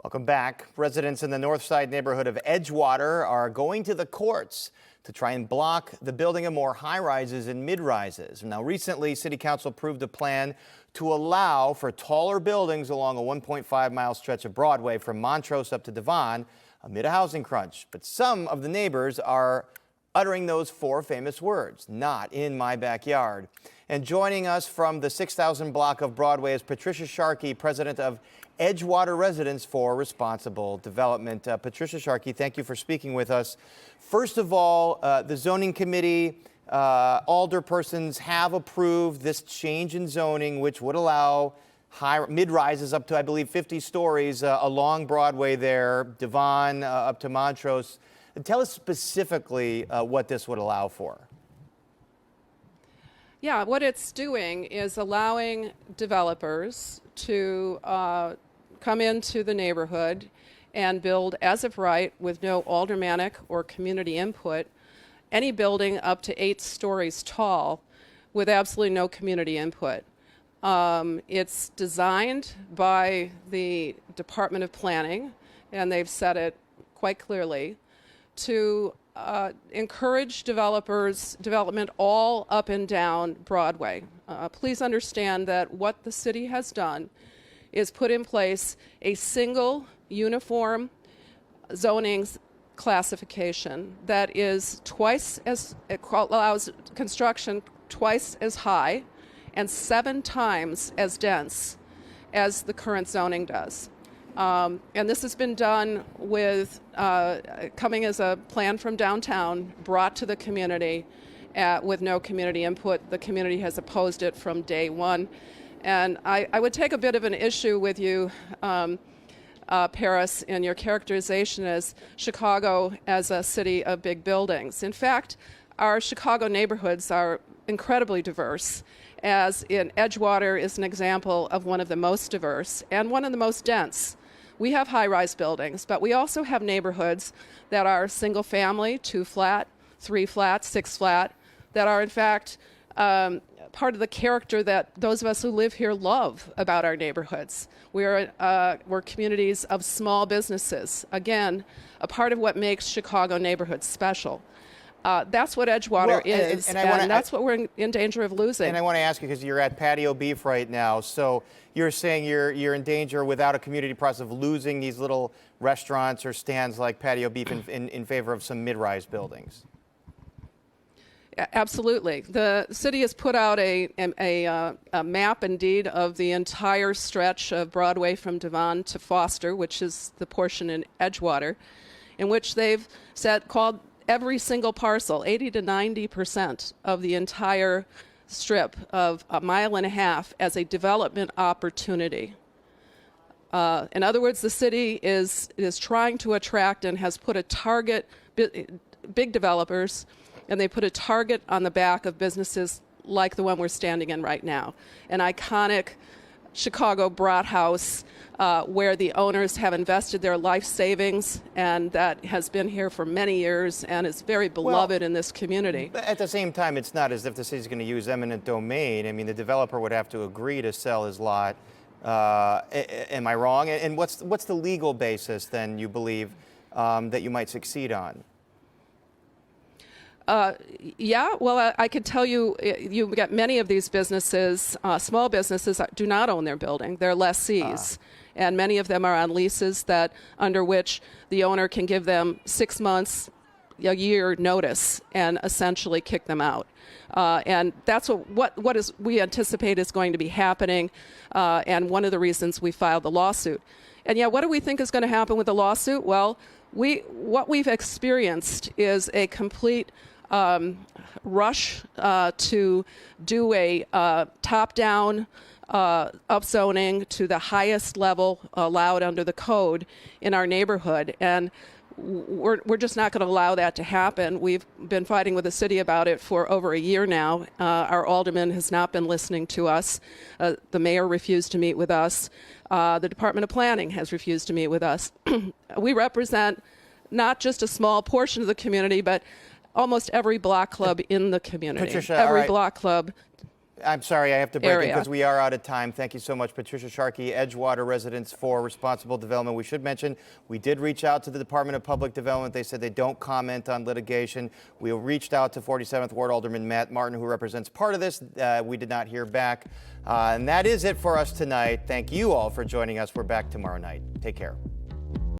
Welcome back. Residents in the north side neighborhood of Edgewater are going to the courts to try and block the building of more high-rises and mid-rises. Now, recently, City Council approved a plan to allow for taller buildings along a 1.5-mile stretch of Broadway from Montrose up to Devon amid a housing crunch. But some of the neighbors are uttering those four famous words, "Not in my backyard." And joining us from the 6,000 block of Broadway is Patricia Sharkey, president of Edgewater Residents for Responsible Development. Patricia Sharkey, thank you for speaking with us. First of all, the zoning committee, alderpersons have approved this change in zoning, which would allow mid-rises up to, I believe, 50 stories along Broadway there, Devon up to Montrose. Tell us specifically what this would allow for. Yeah, what it's doing is allowing developers to come into the neighborhood and build as of right with no aldermanic or community input any building up to 8 stories tall with absolutely no community input. It's designed by the Department of Planning, and they've said it quite clearly, to encourage development all up and down Broadway. Please understand that what the city has done is put in place a single uniform zoning classification that is it allows construction twice as high and 7 times as dense as the current zoning does. And this has been done with coming as a plan from downtown, brought to the community with no community input. The community has opposed it from day one. And I would take a bit of an issue with you, Paris, in your characterization as Chicago as a city of big buildings. In fact, our Chicago neighborhoods are incredibly diverse, as in Edgewater is an example of one of the most diverse and one of the most dense. We have high-rise buildings, but we also have neighborhoods that are single-family, 2-flat, 3-flat, 6-flat, that are in fact part of the character that those of us who live here love about our neighborhoods. We're communities of small businesses. Again, a part of what makes Chicago neighborhoods special. That's what Edgewater is, and that's what we're in danger of losing. And I want to ask you, because you're at Patio Beef right now, so you're saying you're in danger without a community process of losing these little restaurants or stands like Patio Beef in favor of some mid-rise buildings. Absolutely. The city has put out a map, indeed, of the entire stretch of Broadway from Devon to Foster, which is the portion in Edgewater, in which they've called every single parcel, 80 to 90% of the entire strip of 1.5 miles as a development opportunity. In other words, the city is trying to attract and has put a target, big developers, and they put a target on the back of businesses like the one we're standing in right now, an iconic Chicago brat house where the owners have invested their life savings, and that has been here for many years and is very beloved in this community. But at the same time, it's not as if the city's going to use eminent domain. I mean, the developer would have to agree to sell his lot. Am I wrong? And what's the legal basis then you believe that you might succeed on? Yeah, well, I could tell you, you get many of these businesses, small businesses, do not own their building. They're lessees. And many of them are on leases under which the owner can give them 6 months, a year notice and essentially kick them out. And that's what we anticipate is going to be happening, and one of the reasons we filed the lawsuit. And yeah, what do we think is going to happen with the lawsuit? Well, what we've experienced is a complete rush to do a top-down upzoning to the highest level allowed under the code in our neighborhood. And we're just not going to allow that to happen. We've been fighting with the city about it for over a year now. Our alderman has not been listening to us. The mayor refused to meet with us. The Department of Planning has refused to meet with us. We represent not just a small portion of the community, but almost every block club in the community. Patricia, every block club. I'm sorry, I have to break in area. because we are out of time. Thank you so much, Patricia Sharkey, Edgewater Residents for Responsible Development. We should mention we did reach out to the Department of Public Development. They said they don't comment on litigation. We reached out to 47th Ward Alderman Matt Martin, who represents part of this. We did not hear back. And that is it for us tonight. Thank you all for joining us. We're back tomorrow night. Take care.